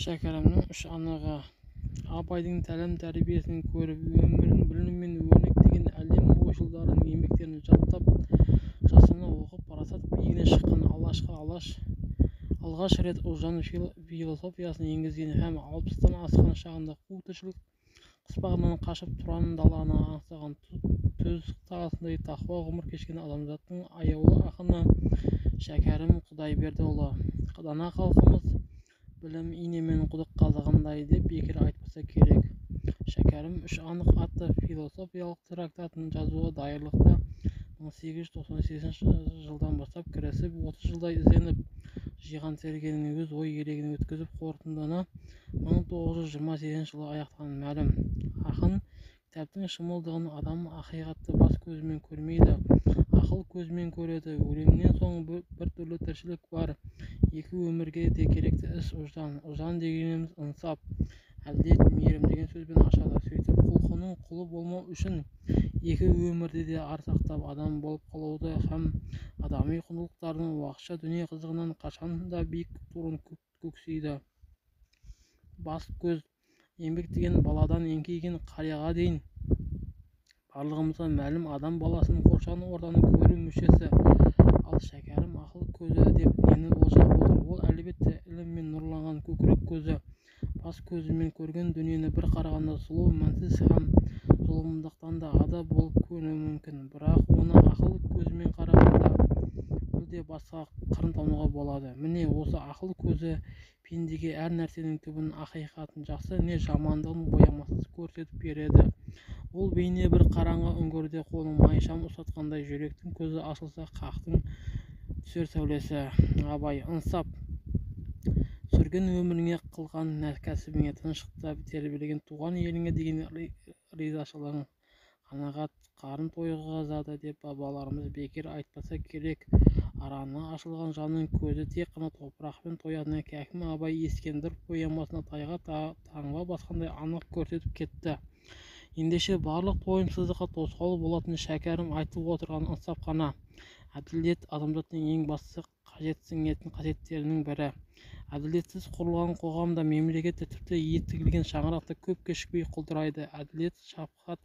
Шәкәрімнің үш анығы. Абайдың тәлім-тәрбиесін көріп, өмірін білім мен өрнектеген әлем ойшылдарының еңбектерін жаттап, жасына оқып, парасат биігіне шыққан алғаш рет ұлжан философиясын енгізген һәм 60-тан асқан шағында қу тіршілік қыспағынан қашып тұран даланы аңсаған төз тағасындай тақуа ғұмыр кешкен адамзаттың аяулы ақыны Шәкәрім Құдайбердіұлы. Дана халқымыз білім инемен құдық қазығандай деп бекер айтпаса керек. Шәкәрім үш анық атты философиялық трактатын жазуға даярлықта 1898 жылдан бастап кірісіп, 30 жылдай ізденіп, жиған тергенін өз ой елегін өткізіп, қорытындыны 1928 жылы аяқтаған мәлім. Ақын кітаптың шымылдығын адам ақиқатты бас көзімен көрмейді, ақыл көзімен көреді. Өлімнен соң бір түрлі тіршілік бар. Екі өмірге де керекті іс ұждан. Ұждан дегеніміз ынсап, әділет, мейірім деген сөзбен ашады. Сөйтіп, құлқының құлы болмау үшін екі өмірде де ар сақтап адам болып қалуды һәм адами құндылықтардың уақытша дүние қызығынан қашан да биік туын көксейді. Бас көз, еңбек деген баладан еңкейген қарияға дейін барлығымызға мәлім адам баласының қоршаған ортаны көру мүшесі. Ал Шәкәрім ақыл көзі деп нені болжап отыр? Ол әлбетте іліммен нұрланған көкірек көзі. Бас көзімен көрген дүниені бір қарағанда сұлу, мәнсіз һәм зұлымдықтан да ада болып көрінуі мүмкін. Бірақ оны ақыл көзімен қарағанда мүлде басқа қырын тануға болады. Міне осы ақыл көзі пендеге әр нәрсенің түбін, ақиқатын, жақсы не жамандығын боямасыз көрсетіп береді. Ол бейне бір қараңғы үңгірде қолын майшам ұстатқандай, жүректің көзі ашылса қақтың түсер сәулесі. Абай ынсап, сүрген өміріңе, қылған кәсібіңе, тыныштықта тербелген туған еліңе деген ризашылығың қанағат қарын тойғызады деп бабаларымыз бекер айтпаса керек. Араны ашылған жанның көзі тек қана топырақпен тоятыны Хәкім Абай Ескендір поэмасына тайға таңба басқандай анық көрсетіп кетті. Ендеше барлық тойымсыздыққа тосқауыл болатын Шәкәрім айтып отырған ынсап қана. Әділет адамзаттың ең басты қажетсінетін қасиеттерінің бірі. Әділетсіз құрылған қоғамда мемлекетте тіпті еттігілген шаңырақта көп кешікпей құлдырайды. Әділет, шафқат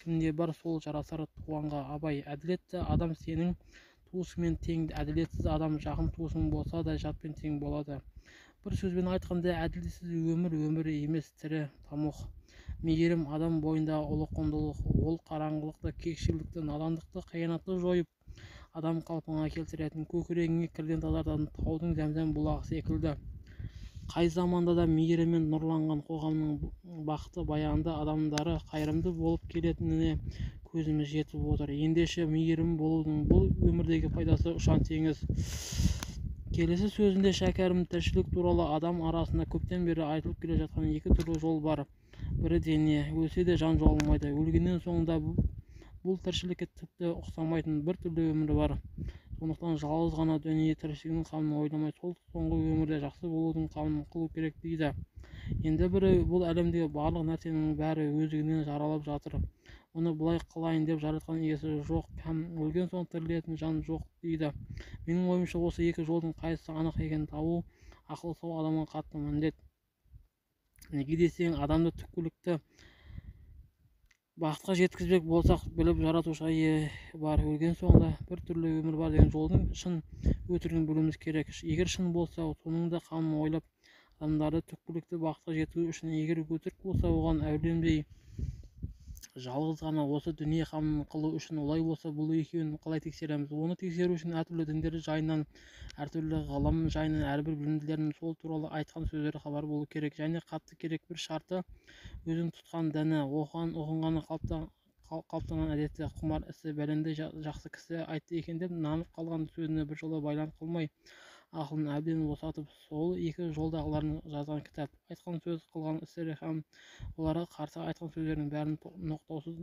кімде бар, сол жарасар туғанға. Абай әділетті адам сенің туысымен тең, әділетсіз адам жақын туысың болса да жатпен тең болады. Бір сөзбен айтқанда, әділетсіз өмір емес, тірі тамұқ. Мейірім адам бойындағы ұлы құндылық. Ол қараңғылықты, кекшілдікті, надандықты, қиянатты жойып, адам қалпына келтіретін, көкірегіңе кірден тазартатын таудың зәм-зәм бұлағы секілді. Қай заманда да мейіріммен нұрланған қоғамның бақыты баянды адамдары қайырымды болып келетініне көзіміз жетіп отыр. Ендеше мейірім болудың бұл өмірдегі пайдасы ұшан теңіз. Келесі сөзінде Шәкәрім тіршілік туралы адам арасында көптен бері айтылып келе жатқан екі түрлі жол бар. Бірі дене, өлсе де жан жоғалмайды. Өлгеннен соң да бұл тіршілікке тіпті ұқсамайтын бір түрлі өмір бар. Сондықтан жалғыз ғана дүние тіршілігінің қамын ойламай, сол соңғы өмірде жақсы болудың қамын қылу керек дейді. Енді бірі, бұл әлемдегі барлық нәрсенің бәрі өздігінен жаралып жатыр. Оны былай қылайын деп жаратқан иесі жоқ һәм өлген соң тірілетін жан жоқ дейді. Менің ойымша осы екі жолдың қайсысы анық екенін табу ақылы сау адамға қатты міндет. Неге десең, адамды түпкілікті бақытқа жеткізбек болсақ, біліп жаратушы бар, өлген соң да бір түрлі өмір бар деген жолдың шын өтірігін білуіміз керек. Егер шын болса, соның да қамын ойлап, адамдарды түпкілікті бақытқа жеткізу үшін, егер өтірік болса, оған әуреленбей жалғыз ғана осы дүние қамын қылу үшін, олай болса, бұл екеуін қалай тексереміз? Оны тексеру үшін әртүрлі діндер жайынан, әртүрлі ғылым жайынан әрбір білімділердің сол туралы айтқан сөздері хабар болу керек. Және қатты керек бір шарты, өзің тұтқан діні, оқыған ұғынғаны қалыптанған әдеті, құмар ісі, бәлендей жақсы кісі айтты екен деп нанып қалған сөзіне біржола байланып қылмай, ақылын әбден босатып, сол екі жолдағыларын жазған кітап, айтқан сөз, қылған істері һәм оларға қарсы айтқан сөздердің бәрін ноқтаусыз,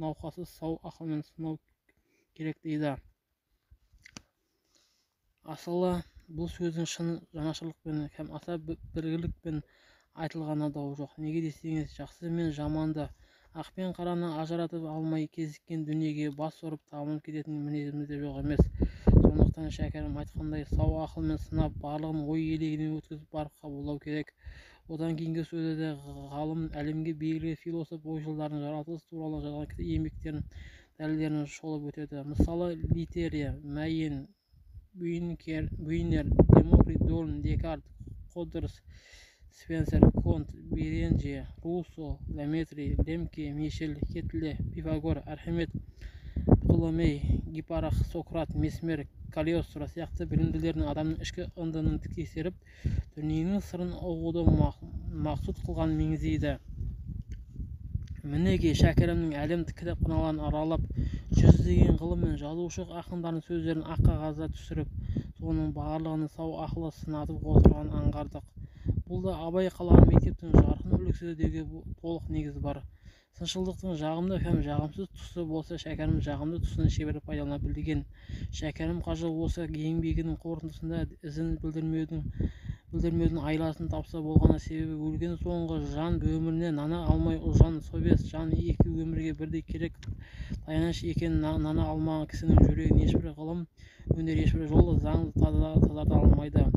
науқассыз, сау ақылмен сынау керек дейді. Асылы бұл сөздің шын жанашырлықпен һәм аса біргілікпен айтылғаны дау жоқ. Неге десеңіз, жақсы мен жаманды, ақ пен қараны ажыратып алмай кезіккен дүниеге бас ұрып табынып кететін мінезімізде жоқ емес. Сондықтан Шәкәрім айтқандай, сау ақылмен сынап, барлығын ой елегінен өткізіп барып қабылдау керек. Одан кейінгі сөзде ғалым әлемге белгілі философ ойшылдардың жаратылыс туралы жазған еңбектерін дәлелдерін шолып өтеді. Мысалы, Литерия, Майен, Бюйнер, Демокрит, Дорн, Декарт, Кодерс, Спенсер, Конт, Беренже, Руссо, Ламетри, Лемке, Мишель, Кетле, Пифагор, Архимед, Птоломей, Гиппарх, Сократ, Месмер, Каллиостро сияқты білімділердің адамның ішкі ындынын тексеріп, дүниенің сырын ұғуды мақсұт қылған меңзейді. Мінеки шәкірімнің әлем кітапханаларын аралап, жүздеген ғылым мен жазушы ақындардың сөздерін ақ қағазға түсіріп, соның барлығын сау ақылы сынатып отырғанын аңғардық. Бұл да абай қалаған мектептің жарқын үлгісі деуге толық негіз бар. Сыншылдықтың жағымды һәм жағымсыз тұсы болса, шәкәрім жағымды тұсын шебер пайдалана білген. Шәкәрім қажы осы еңбегінің қорытындысында ізін білдірмеудің айласын тапса болғаны, себебі өлген соңғы жан өміріне нана алмай ұлжан совет жан екі өмірге бірдей керек таяныш екенін нана алмаған кісінің жүрегін ешбір ғылым, өнер, ешбір жол заңды тазарта алмайды.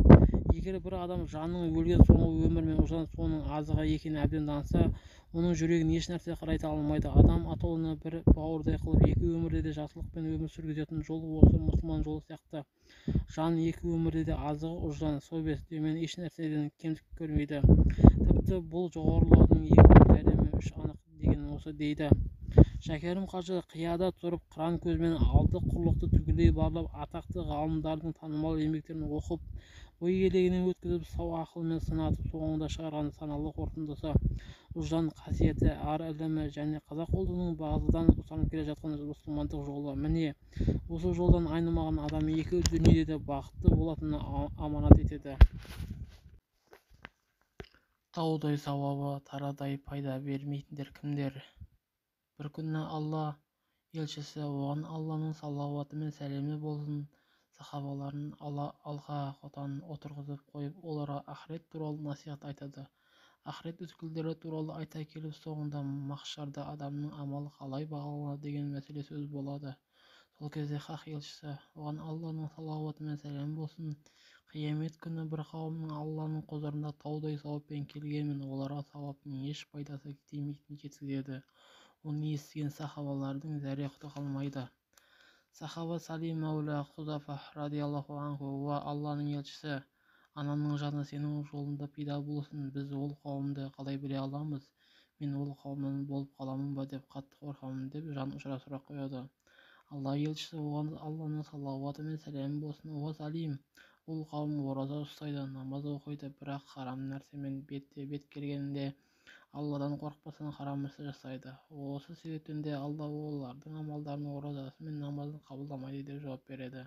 Егер бір адам жанның өлген соңғы өмір мен ұлжан соның азығы екенін әбден таныса, оның жүрегін еш нәрсе қарайта алмайды. Адам атаулыны бір бауырдай қылып екі өмірде де жақсылықпен өмір сүргізетін жолы осы мұсылман жолы сияқты. Жан екі өмірде де азығы ұлжан совет деумен еш нәрседен кемдік көрмейді. Тіпті бұл жоғарылаудың екі жәрдемі үш анық деген осы дейді. Шәкәрім қажы қияда тұрып, қыран көзмен алты құрлықты түгелдей барлап, атақты ғалымдардың танымал еңбектерін оқып, ой елегінен өткізіп, сау ақылмен сынатып, соңында шығарған саналы қорытындысы ұлжан қасиеті, ар ілімі және қазақ ұлтының бағзыдан ұстанып келе жатқан мұсылмандық жолы. Міне, осы жолдан айнымаған адам екі дүниеде де бақытты болатынына аманат етеді. Таудай сауабы тарадай пайда бермейтіндер кімдер? Бір күні Алла елшісі, оған Алланың салауаты мен сәлемі болсын, сахабаларын алға қотан отырғызып қойып, оларға ақырет туралы насихат айтады. Ақырет өткелдері туралы айта келіп, соңында махшарда адамның амалы қалай бағаланады деген мәселе сөз болады. Сол кезде хақ елшісі, оған Алланың салауаты мен сәлемі болсын, қиямет күні бір қауымның Алланың құзырында таудай сауаппен келгенмен, оларға сауаптың еш пайдасы тимейтінін жеткізеді. Оны естіген сахабалардың зәре-құты қалмайды. Сахаба Салим Мәулә Хузафа радиаллаху анху: уа Алланың елшісі, анамның жаны сенің жолында пида болсын, біз ол қауымды қалай біле аламыз? Мен ол қауымнан болып қаламын ба деп қатты қорқамын, деп жан ұшыра сұрақ қояды. Алла елшісі оған Алланың салауаты мен сәлемі болсын: уа Салим, ол қауым ораза ұстайды, намаз оқиды, бірақ харам нәрсемен бетпе-бет келгенде Алладан қорықпастан харам істі жасайды. Осы себептен де Алла олардың амалдарын оразасы мен намазын қабылдамайды деп жауап береді.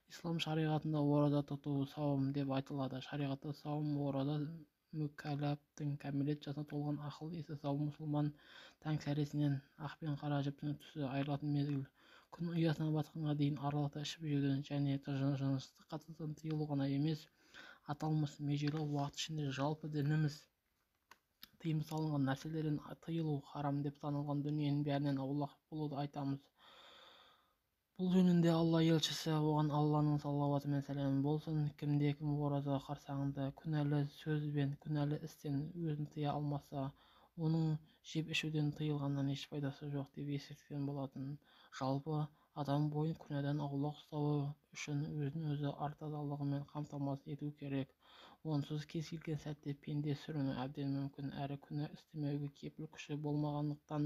Ислам шариғатында ораза тұту сауым деп айтылады. Шариғатта сауым ораза мүкәлләптің кәмелет жасына толған ақыл есі сау мұсылман таң сәресінен ақ пен қара жіптің түсі айырылатын мезгіл. Күн ұясына батқанға дейін аралықта ішіп-жеуден және жыныстық қатынастан тыйылу ғана емес, аталмыш межелі уақыт ішінде жалпы дініміз тыйым салынған нәрселерден тыйылу, харам деп танылған дүниенің бәрінен аулақ болуды айтамыз. Бұл жөнінде Алла елшісі, оған Алланың салауаты мен сәлемі болсын, кімде-кім ораза қарсаңында күнәлі сөз бен күнәлі істен өзін тыя алмаса, оның жеп-ішуден тыйылғаннан еш пайдасы жоқ деп ескерткен болатын. Жалпы адам бойын күнәдан аулақ ұстауы үшін өзін-өзі ар тазалығымен қамтамасыз ету керек. Онсыз кез келген сәтте пенде сүріну әбден мүмкін, әрі күнә істемеуге кепіл күші болмағандықтан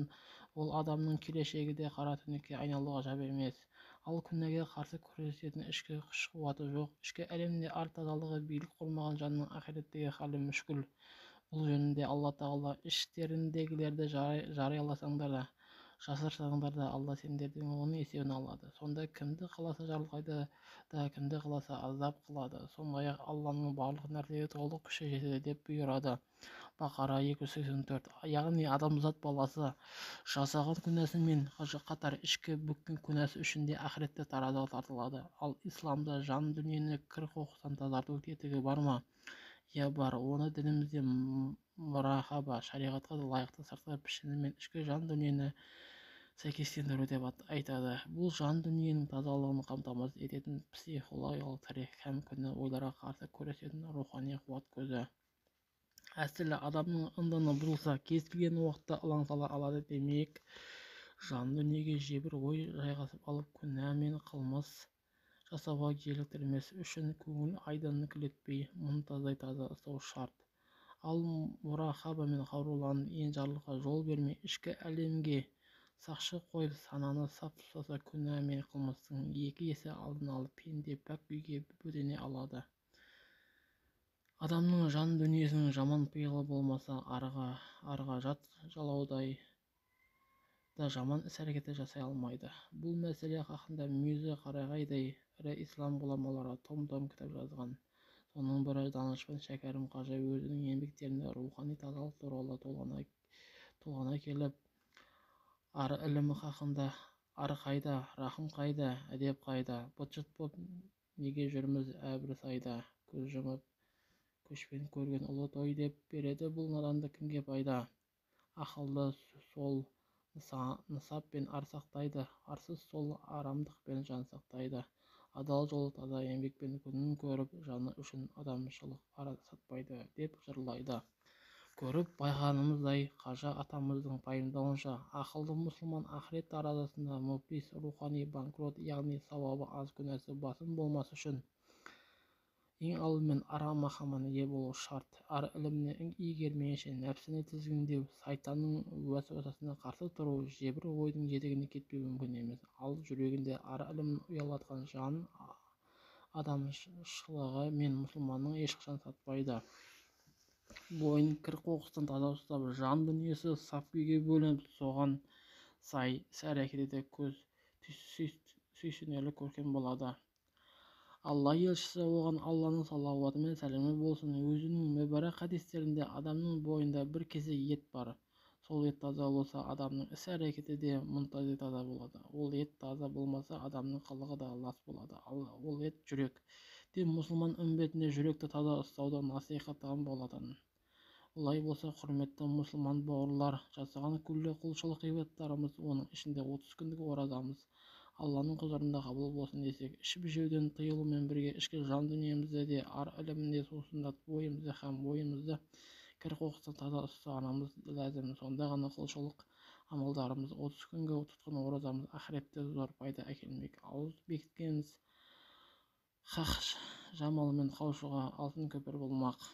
ол адамның келешегі де қара түнекке айналуға ғажап емес. Ал күнәге қарсы күресетін ішкі күш-қуаты жоқ, ішкі әлемде ар тазалығы билік құрмаған жанның ақиреттегі халі мүшкіл. Бұл жөнінде Алла Тағала: іштеріңдегілерді жарияласаңдар да, жасырсаңдар да, Алла сендердің оның есебін алады. Сонда кімді қаласа жарылқайды да, кімді қаласа азап қылады. Сондай-ақ Алланың барлық нәрсеге толық күші жетеді деп бұйырады. Бақара 284. Яғни адамзат баласы жасаған күнәсімен қатар ішкі бүккен күнәсі үшін де ақыретте таразыға тартылады. Ал исламда жан дүниені кір-қоқыстан тазарту тетігі бар ма? Иә бар. Оны дінімізде мұрахаба, шариғатқа лайықты сыртқы пішіні мен ішкі жан дүниені сәйкестендіру деп айтады. Бұл жан дүниенің тазалығын қамтамасыз ететін психологиялық тірек һәм күні ойларға қарсы күресетін рухани қуат көзі. әсілі адамның ындыны бұзылса кез келген уақытта ылаң сала алады. Демек жан дүниеге жебір ой жайғасып алып күнә мен қылмыс жасауға еліктірмес үшін көңіл айдын-кілетпей мұнтаздай таза ұстау шарт. Ал мурахаба мен хауруланып енжарлыққа жол бермей ішкі әлемге сақшы қойып сананы сап ұстаса күнә мен қылмыстың екі есе алдын алып пенде пәк күйге бөтене алады. Адамның жан дүниесінің жаман пиғылы болмаса арға жат жалаудай да жаман іс-әрекеті жасай алмайды. Бұл мәселе хақында Мүйізі Қарағайдай ірі ислам ғұламалары том-том кітап жазған. Соның бірі данышпан Шәкәрім қажы өзінің еңбектерінде рухани тазалық туралы толғана келіп, ар ілімі хақында ар қайда, рахым қайда, әдеп қайда, быт-шыт боп неге жүрміз әбір сайда, көз жұмып көшпен көрген ұлы той деп береді бұл наданды кімге пайда. Ақылды сол нысап пен ар сақтайды, арсыз сол арамдықпен жан сақтайды. Адал жолы таза еңбекпен күнін көріп, жаны үшін адамшылық ара сатпайды деп жырлайды. Көріп байғанымыздай қажы атамыздың пайымдауынша, ақылды мұсылман ақырет таразысында муфлис, рухани банкрот, яғни сауабы аз күнәсі басым болмас үшін ең алдымен ар-махамына ие болу шарт. Ар іліміне игермейінше нәпсіні тізгіндеу, сайтанның уәсуасасына қарсы тұру, жебір ойдың жетегіне кетпеу мүмкін емес. Ал жүрегінде ар ілімін ұялатқан жан адамшылығы мен мұсылманның ешқашан сатпайды. Бойын кір-қоқыстан таза ұстап, жан дүниесі саф күйге бөленіп, соған сай іс-әрекет ете көз сүйсінерлік көркем болады. Алла елшісі оған Алланың салауаты мен сәлемі болсын өзінің мүбәрак хадистерінде адамның бойында бір кесек ет бар. Сол ет таза болса, адамның іс-әрекеті де мұнтаздай таза болады. Ол ет таза болмаса, адамның қылығы да лас болады. Ол ет жүрек. Деп мұсылман үмбетіне жүректі таза ұстауды насихаттаған болатын. Олай болса, құрметті мұсылман бауырлар, жасаған күллі құлшылық ғибадаттарымыз, оның ішінде 30 күндік оразамыз Алланың құзырында қабыл болсын десек, ішіп-жеуден тыйылумен бірге ішкі жан дүниемізді де ар ілімінде сусындатып, ойымызды һәм бойымызды кір-қоқыстан таза ұстағанымыз ләзім. Сонда ғана құлшылық амалдарымыз, 30 күнгі тұтқан оразамыз ақыретте зор пайда әкелмек. Ауыз бекіткеніміз хақ жамалымен қауышуға алтын көпір болмақ.